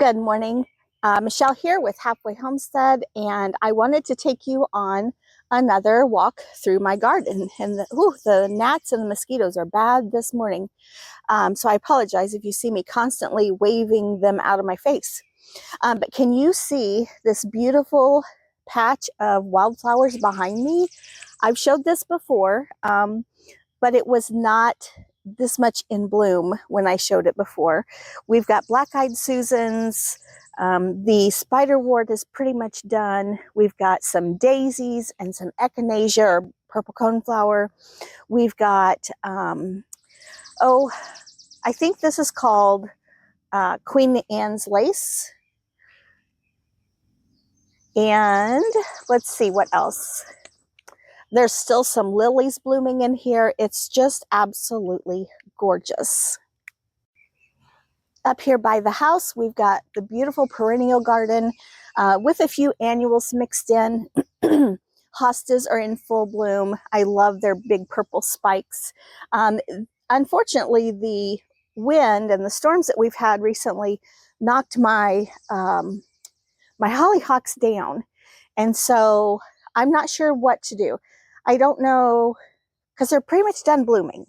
Good morning. Michelle here with Halfway Homestead, and I wanted to take you on another walk through my garden. And the gnats and the mosquitoes are bad this morning. So I apologize if you see me constantly waving them out of my face. But can you see this beautiful patch of wildflowers behind me? I've showed this before, but it was not this much in bloom when I showed it before. We've got black-eyed Susans. The spiderwort is pretty much done. We've got some daisies and some echinacea or purple coneflower. We've got, I think this is called Queen Anne's lace. And let's see what else. There's still some lilies blooming in here. It's just absolutely gorgeous. Up here by the house, we've got the beautiful perennial garden with a few annuals mixed in. Hostas are in full bloom. I love their big purple spikes. Unfortunately, the wind and the storms that we've had recently knocked my my hollyhocks down. And so I'm not sure what to do. I don't know, because they're pretty much done blooming.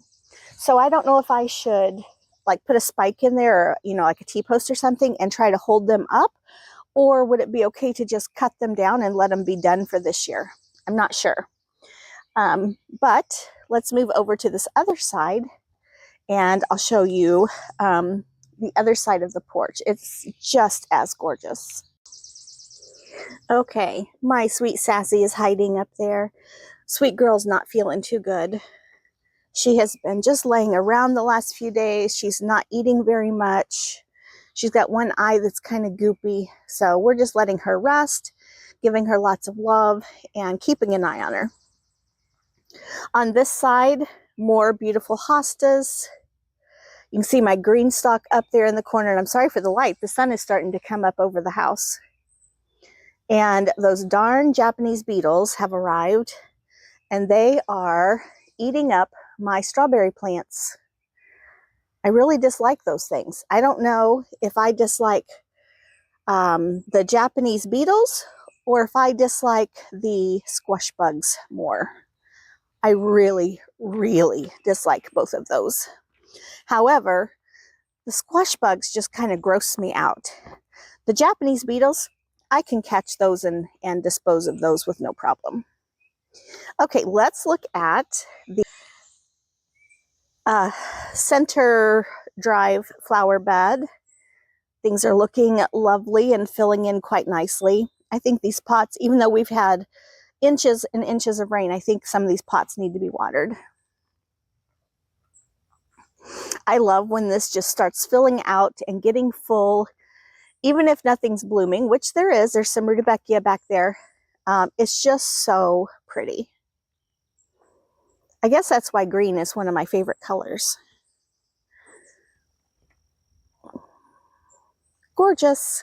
So I don't know if I should like put a spike in there, or, you know, like a T-post or something, and try to hold them up, or would it be okay to just cut them down and let them be done for this year? I'm not sure. But let's move over to this other side, and I'll show you the other side of the porch. It's just as gorgeous. Okay, my sweet Sassy is hiding up there. Sweet girl's not feeling too good. She has been just laying around the last few days. She's not eating very much. She's got one eye that's kind of goopy. So we're just letting her rest, giving her lots of love, and keeping an eye on her. On this side, more beautiful hostas. You can see my green stalk up there in the corner. And I'm sorry for the light. The sun is starting to come up over the house. And those darn Japanese beetles have arrived, and they are eating up my strawberry plants. I really dislike those things. I don't know if I dislike the Japanese beetles or if I dislike the squash bugs more. I really, really dislike both of those. However, the squash bugs just kind of gross me out. The Japanese beetles, I can catch those and dispose of those with no problem. Okay, let's look at the center drive flower bed. Things are looking lovely and filling in quite nicely. I think these pots, even though we've had inches and inches of rain, I think some of these pots need to be watered. I love when this just starts filling out and getting full, even if nothing's blooming, which there is. There's some rudbeckia back there. It's just so pretty. I guess that's why green is one of my favorite colors. Gorgeous.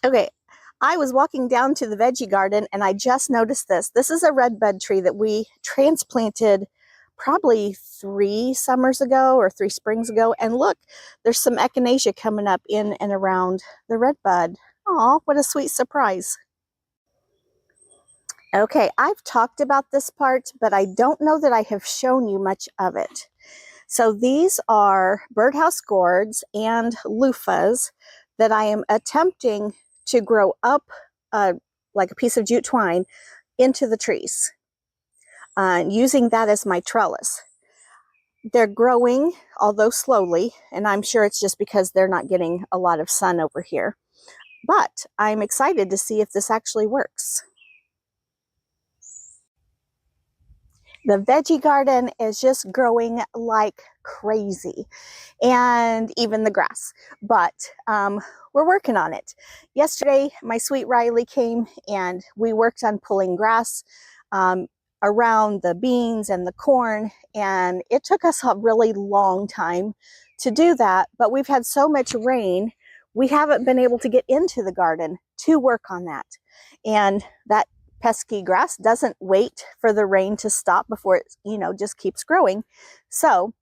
Okay, I was walking down to the veggie garden and I just noticed this. This is a red bud tree that we transplanted probably 3 summers ago or 3 springs ago. And look, there's some echinacea coming up in and around the red bud. Aw, what a sweet surprise. Okay, I've talked about this part, but I don't know that I have shown you much of it. So these are birdhouse gourds and loofahs that I am attempting to grow up like a piece of jute twine into the trees, using that as my trellis. They're growing, although slowly, and I'm sure it's just because they're not getting a lot of sun over here. But I'm excited to see if this actually works. The veggie garden is just growing like crazy, and even the grass, but we're working on it. Yesterday, my sweet Riley came and we worked on pulling grass around the beans and the corn, and it took us a really long time to do that, but we've had so much rain, we haven't been able to get into the garden to work on that. And that pesky grass doesn't wait for the rain to stop before it, you know, just keeps growing. So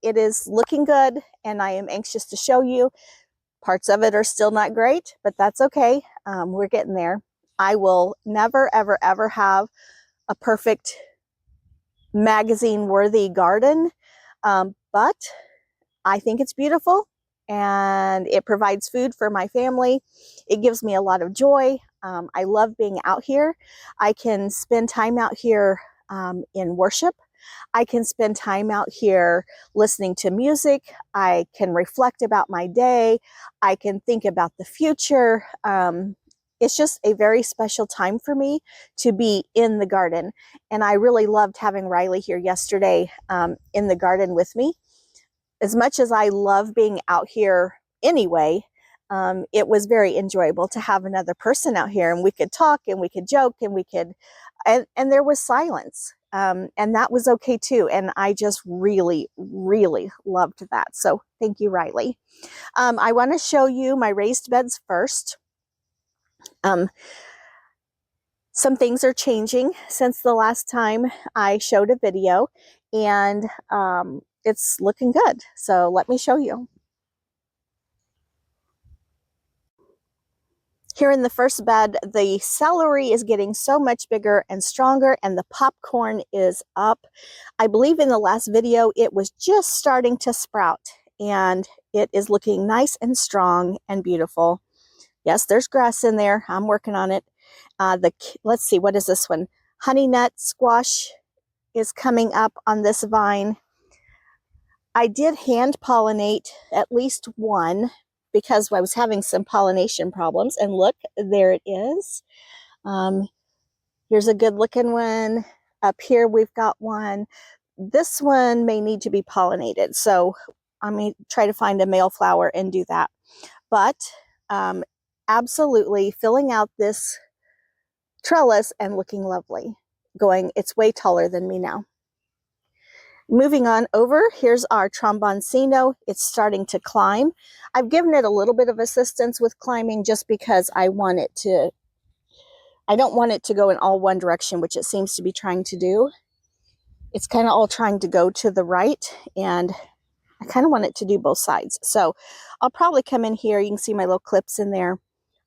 it is looking good, and I am anxious to show you. Parts of it are still not great, but that's okay. We're getting there. I will never, ever, ever have a perfect magazine-worthy garden, but I think it's beautiful and it provides food for my family. It gives me a lot of joy. I love being out here. I can spend time out here in worship. I can spend time out here listening to music. I can reflect about my day. I can think about the future. It's just a very special time for me to be in the garden. And I really loved having Riley here yesterday in the garden with me. As much as I love being out here anyway, it was very enjoyable to have another person out here, and we could talk and we could joke and we could, and there was silence. And that was okay too. And I just really, really loved that. So thank you, Riley. I want to show you my raised beds first. Some things are changing since the last time I showed a video, and it's looking good. So let me show you. Here in the first bed, the celery is getting so much bigger and stronger, and the popcorn is up. I believe in the last video, it was just starting to sprout, and it is looking nice and strong and beautiful. Yes, there's grass in there. I'm working on it. Let's see, what is this one? Honey nut squash is coming up on this vine. I did hand pollinate at least one because I was having some pollination problems. And look, there it is. Here's a good looking one. Up here we've got one. This one may need to be pollinated, so I'm going to try to find a male flower and do that. But absolutely filling out this trellis and looking lovely. It's way taller than me now. Moving on over, here's our tromboncino. It's starting to climb. I've given it a little bit of assistance with climbing just because I don't want it to go in all one direction, which it seems to be trying to do. It's kind of all trying to go to the right, and I kind of want it to do both sides. So I'll probably come in here. You can see my little clips in there.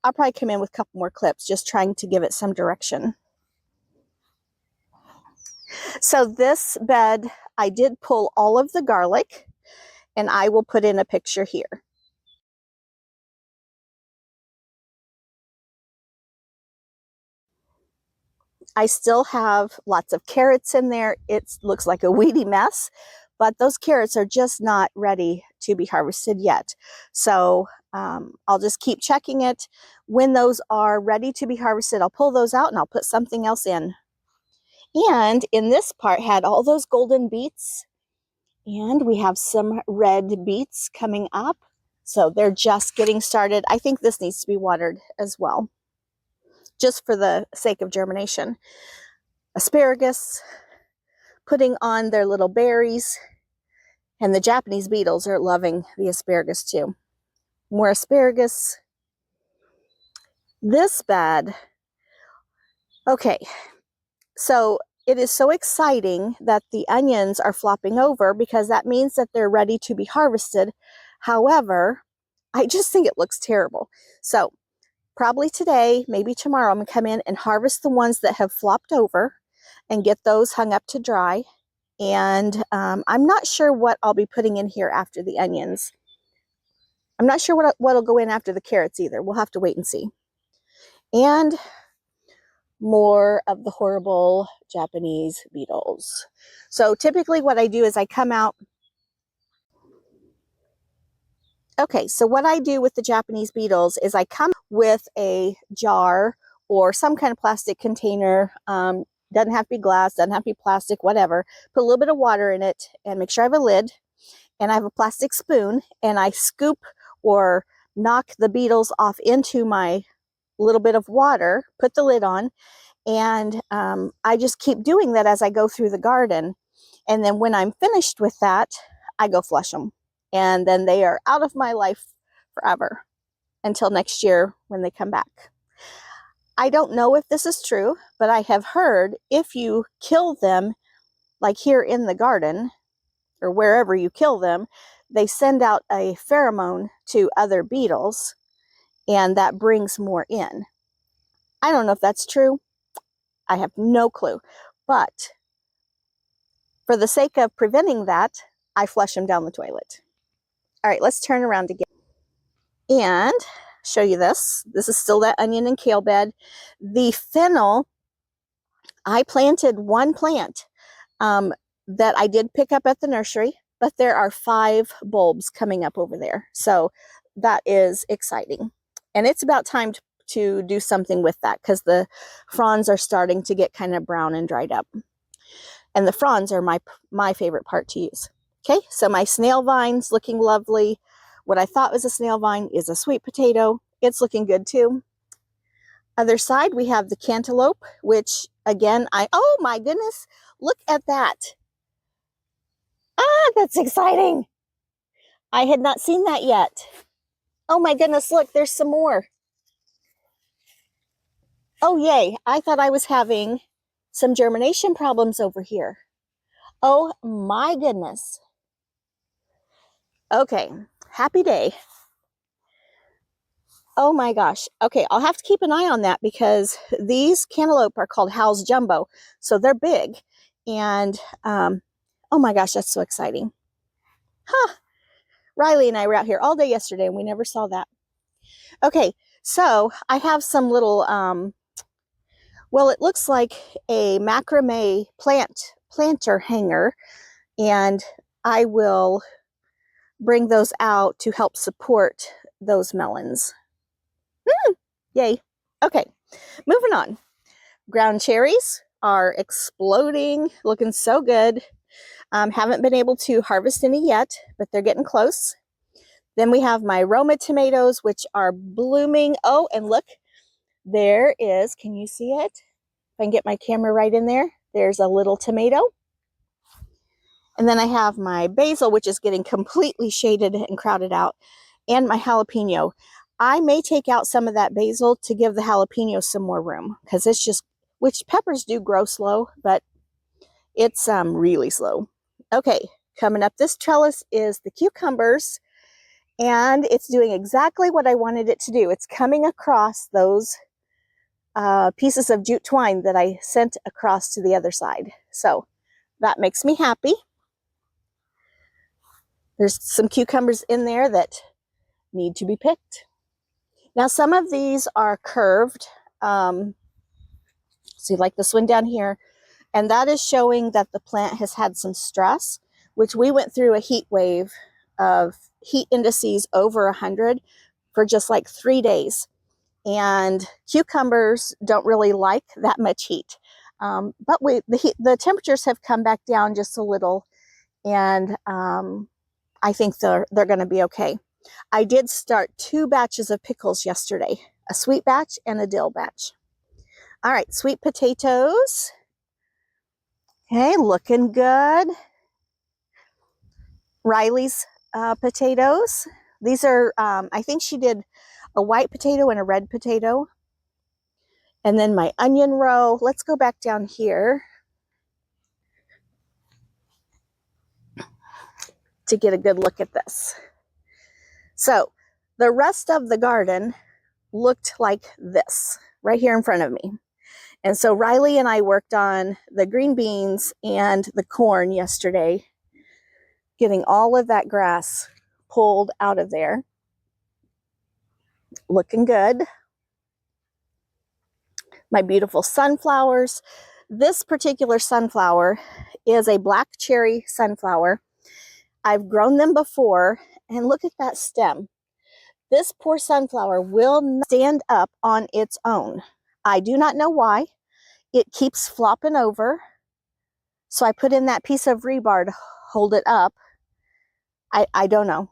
I'll probably come in with a couple more clips, just trying to give it some direction. So this bed, I did pull all of the garlic, and I will put in a picture here. I still have lots of carrots in there. It looks like a weedy mess, but those carrots are just not ready to be harvested yet. So I'll just keep checking it. When those are ready to be harvested, I'll pull those out and I'll put something else in. And in this part had all those golden beets, and we have some red beets coming up. So they're just getting started. I think this needs to be watered as well, just for the sake of germination. Asparagus putting on their little berries, and the Japanese beetles are loving the asparagus too. More asparagus. This bed, okay, so it is so exciting that the onions are flopping over because that means that they're ready to be harvested. However, I just think it looks terrible. So probably today, maybe tomorrow, I'm going to come in and harvest the ones that have flopped over and get those hung up to dry. And I'm not sure what I'll be putting in here after the onions. I'm not sure what'll go in after the carrots either. We'll have to wait and see. And more of the horrible Japanese beetles. So typically what I do is I come out. Okay, so what I do with the Japanese beetles is I come with a jar or some kind of plastic container. Doesn't have to be glass, doesn't have to be plastic, whatever. Put a little bit of water in it and make sure I have a lid. And I have a plastic spoon, and I scoop or knock the beetles off into my little bit of water, put the lid on, and I just keep doing that as I go through the garden. And then when I'm finished with that, I go flush them. And then they are out of my life forever until next year when they come back. I don't know if this is true, but I have heard if you kill them, like here in the garden, or wherever you kill them, they send out a pheromone to other beetles, and that brings more in. I don't know if that's true. I have no clue. But for the sake of preventing that, I flush them down the toilet. All right, let's turn around again and show you this. This is still that onion and kale bed. The fennel, I planted one plant that I did pick up at the nursery, but there are 5 bulbs coming up over there. So that is exciting. And it's about time to do something with that because the fronds are starting to get kind of brown and dried up. And the fronds are my favorite part to use. Okay, so my snail vine's looking lovely. What I thought was a snail vine is a sweet potato. It's looking good too. Other side, we have the cantaloupe, which again, oh my goodness, look at that. Ah, that's exciting. I had not seen that yet. Oh my goodness, look, there's some more. Oh yay, I thought I was having some germination problems over here. Oh my goodness. Okay, happy day. Oh my gosh. Okay, I'll have to keep an eye on that because these cantaloupe are called Hal's Jumbo, so they're big. And oh my gosh, that's so exciting. Huh. Riley and I were out here all day yesterday and we never saw that. Okay, so I have some little, well, it looks like a macrame planter hanger, and I will bring those out to help support those melons. Yay. Okay, moving on. Ground cherries are exploding, looking so good. Haven't been able to harvest any yet, but they're getting close. Then we have my Roma tomatoes, which are blooming. Oh, and look, there is, can you see it? If I can get my camera right in there, there's a little tomato. And then I have my basil, which is getting completely shaded and crowded out, and my jalapeno. I may take out some of that basil to give the jalapeno some more room because it's just, which peppers do grow slow, but it's really slow. Okay, coming up this trellis is the cucumbers, and it's doing exactly what I wanted it to do. It's coming across those pieces of jute twine that I sent across to the other side. So that makes me happy. There's some cucumbers in there that need to be picked. Now some of these are curved. See, like this one down here, and that is showing that the plant has had some stress, which we went through a heat wave of heat indices over 100 for just like 3 days. And cucumbers don't really like that much heat. But the temperatures have come back down just a little, and I think they're going to be okay. I did start 2 batches of pickles yesterday, a sweet batch and a dill batch. All right, sweet potatoes. Okay, looking good. Riley's potatoes. These are, I think she did a white potato and a red potato. And then my onion row. Let's go back down here to get a good look at this. So the rest of the garden looked like this right here in front of me. And so Riley and I worked on the green beans and the corn yesterday, getting all of that grass pulled out of there. Looking good. My beautiful sunflowers. This particular sunflower is a black cherry sunflower. I've grown them before, and look at that stem. This poor sunflower will not stand up on its own. I do not know why. It keeps flopping over. So I put in that piece of rebar to hold it up. I don't know.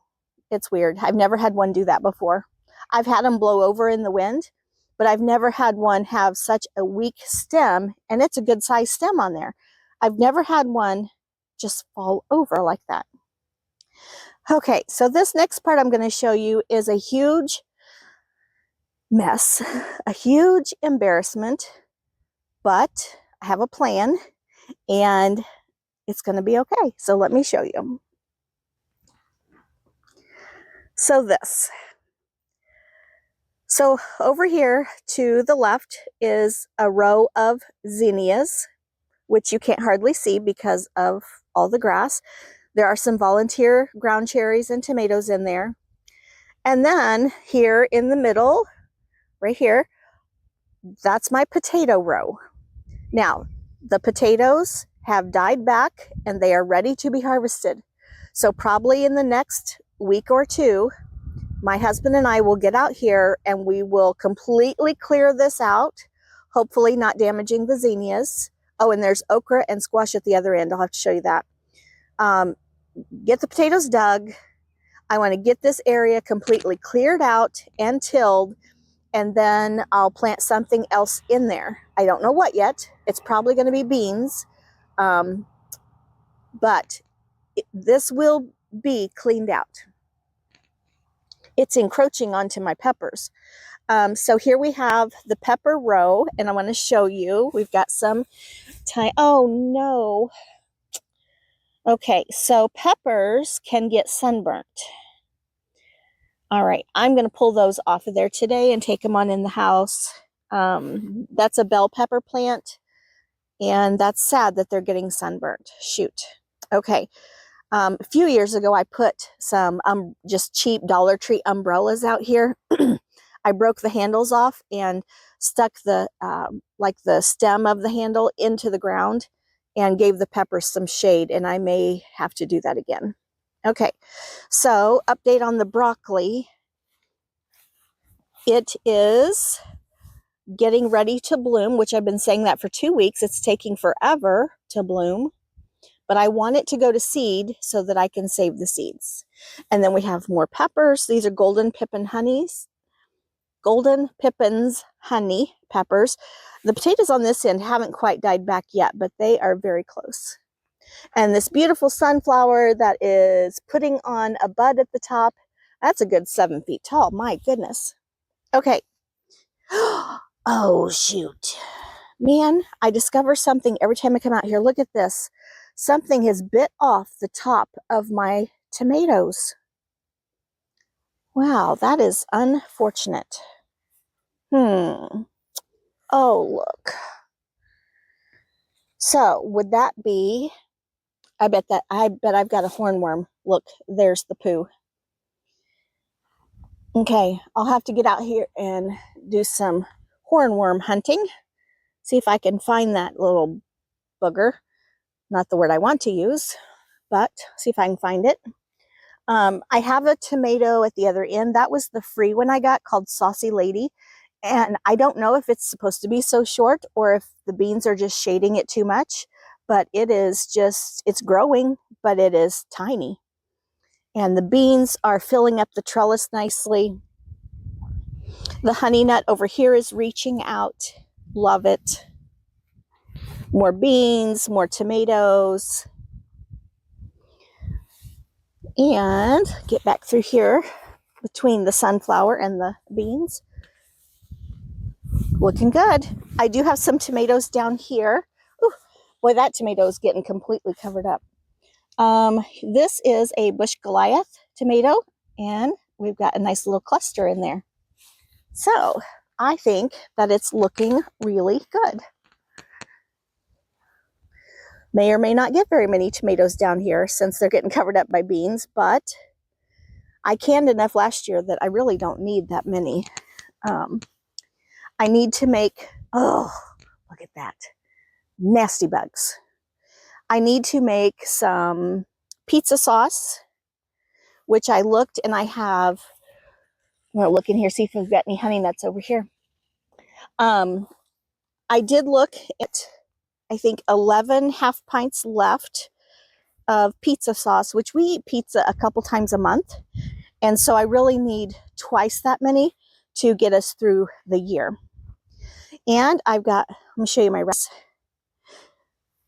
It's weird. I've never had one do that before. I've had them blow over in the wind, but I've never had one have such a weak stem, and it's a good sized stem on there. I've never had one just fall over like that. Okay, so this next part I'm going to show you is a huge mess, a huge embarrassment, but I have a plan and it's going to be okay. So let me show you. So this. So over here to the left is a row of zinnias, which you can't hardly see because of all the grass. There are some volunteer ground cherries and tomatoes in there. And then here in the middle, right here, that's my potato row. Now, the potatoes have died back and they are ready to be harvested. So probably in the next week or two, my husband and I will get out here and we will completely clear this out, hopefully not damaging the zinnias. Oh, and there's okra and squash at the other end. I'll have to show you that. Get the potatoes dug. I want to get this area completely cleared out and tilled, and then I'll plant something else in there. I don't know what yet. It's probably going to be beans, but this will be cleaned out. It's encroaching onto my peppers. So here we have the pepper row, and I want to show you. We've got some oh no. Okay, so peppers can get sunburnt. All right, I'm going to pull those off of there today and take them on in the house. That's a bell pepper plant, and that's sad that they're getting sunburnt. Shoot. Okay. A few years ago, I put some just cheap Dollar Tree umbrellas out here. I broke the handles off and stuck the like the stem of the handle into the ground and gave the peppers some shade, and I may have to do that again. Okay, so update on the broccoli. It is getting ready to bloom, which I've been saying that for 2 weeks. It's taking forever to bloom, but I want it to go to seed so that I can save the seeds. And then we have more peppers. These are golden pippin honeys. Golden Pippin's honey peppers. The potatoes on this end haven't quite died back yet, but they are very close. And this beautiful sunflower that is putting on a bud at the top, that's a good 7 feet tall. My goodness. Okay. Oh, shoot. Man, I discover something every time I come out here. Look at this. Something has bit off the top of my tomatoes. Wow, that is unfortunate. Oh, look. So, would that be, I bet I've got a hornworm. Look, there's the poo. Okay, I'll have to get out here and do some hornworm hunting. See if I can find that little booger. Not the word I want to use, but see if I can find it. I have a tomato at the other end. That was the free one I got, called Saucy Lady. And I don't know if it's supposed to be so short or if the beans are just shading it too much, but it is just, it's growing, but it is tiny. And the beans are filling up the trellis nicely. The honey nut over here is reaching out. Love it. More beans, more tomatoes. And get back through here between the sunflower and the beans. Looking good. I do have some tomatoes down here. Ooh, boy, that tomato is getting completely covered up. This is a bush Goliath tomato, and we've got a nice little cluster in there. So I think that it's looking really good. May or may not get very many tomatoes down here since they're getting covered up by beans, but I canned enough last year that I really don't need that many. I need to make, oh, look at that. Nasty bugs. I need to make some pizza sauce, which I looked and I have, I'm going to look in here, see if we've got any honey nuts over here. I did look at, I think, 11 half pints left of pizza sauce, which we eat pizza a couple times a month. And so I really need twice that many to get us through the year. And I've got, let me show you my recipe.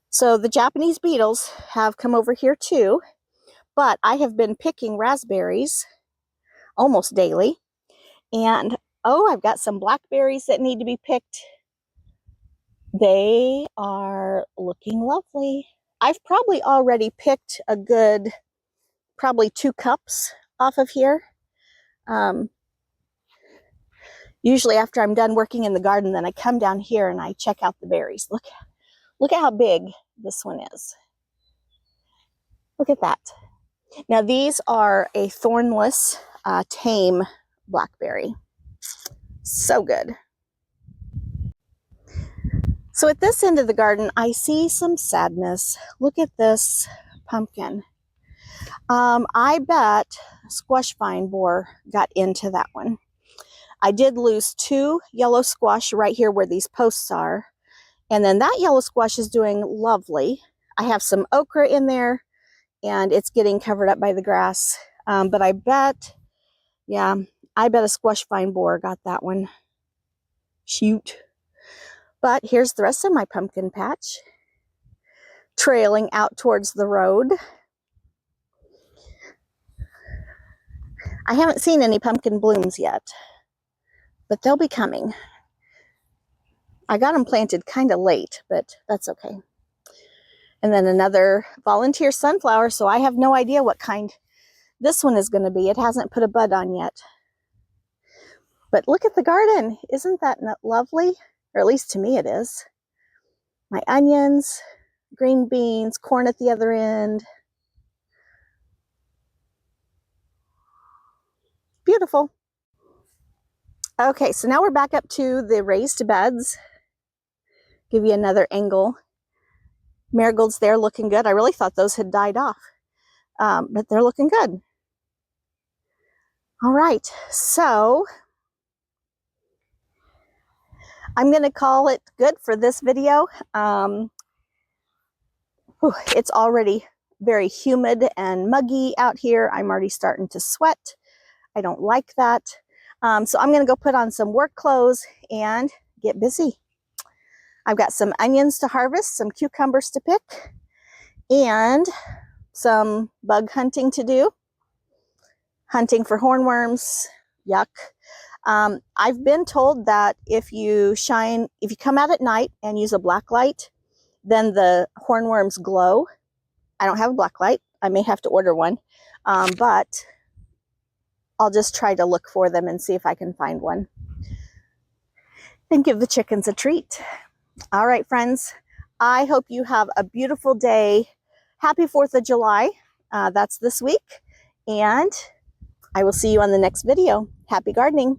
So the Japanese beetles have come over here too, but I have been picking raspberries almost daily. And oh, I've got some blackberries that need to be picked. They are looking lovely. I've probably already picked a good, probably 2 cups off of here. Usually after I'm done working in the garden, then I come down here and I check out the berries. Look at how big this one is. Look at that. Now these are a thornless, tame blackberry. So good. So at this end of the garden, I see some sadness. Look at this pumpkin. I bet squash vine borer got into that one. I did lose 2 yellow squash right here where these posts are. And then that yellow squash is doing lovely. I have some okra in there and it's getting covered up by the grass. But I bet, yeah, I bet a squash vine borer got that one. Shoot. But here's the rest of my pumpkin patch, trailing out towards the road. I haven't seen any pumpkin blooms yet, but they'll be coming. I got them planted kind of late, but that's okay. And then another volunteer sunflower, so I have no idea what kind this one is going to be. It hasn't put a bud on yet. But look at the garden. Isn't that lovely? Or at least to me it is. My onions, green beans, corn at the other end. Beautiful. Okay, so now we're back up to the raised beds. Give you another angle. Marigolds there looking good. I really thought those had died off, but they're looking good. All right, so I'm going to call it good for this video. It's already very humid and muggy out here. I'm already starting to sweat. I don't like that. So I'm going to go put on some work clothes and get busy. I've got some onions to harvest, some cucumbers to pick, and some bug hunting to do. Hunting for hornworms, yuck. I've been told that if you come out at night and use a black light, then the hornworms glow. I don't have a black light. I may have to order one, but I'll just try to look for them and see if I can find one. And give the chickens a treat. All right, friends, I hope you have a beautiful day. Happy 4th of July. That's this week. And I will see you on the next video. Happy gardening.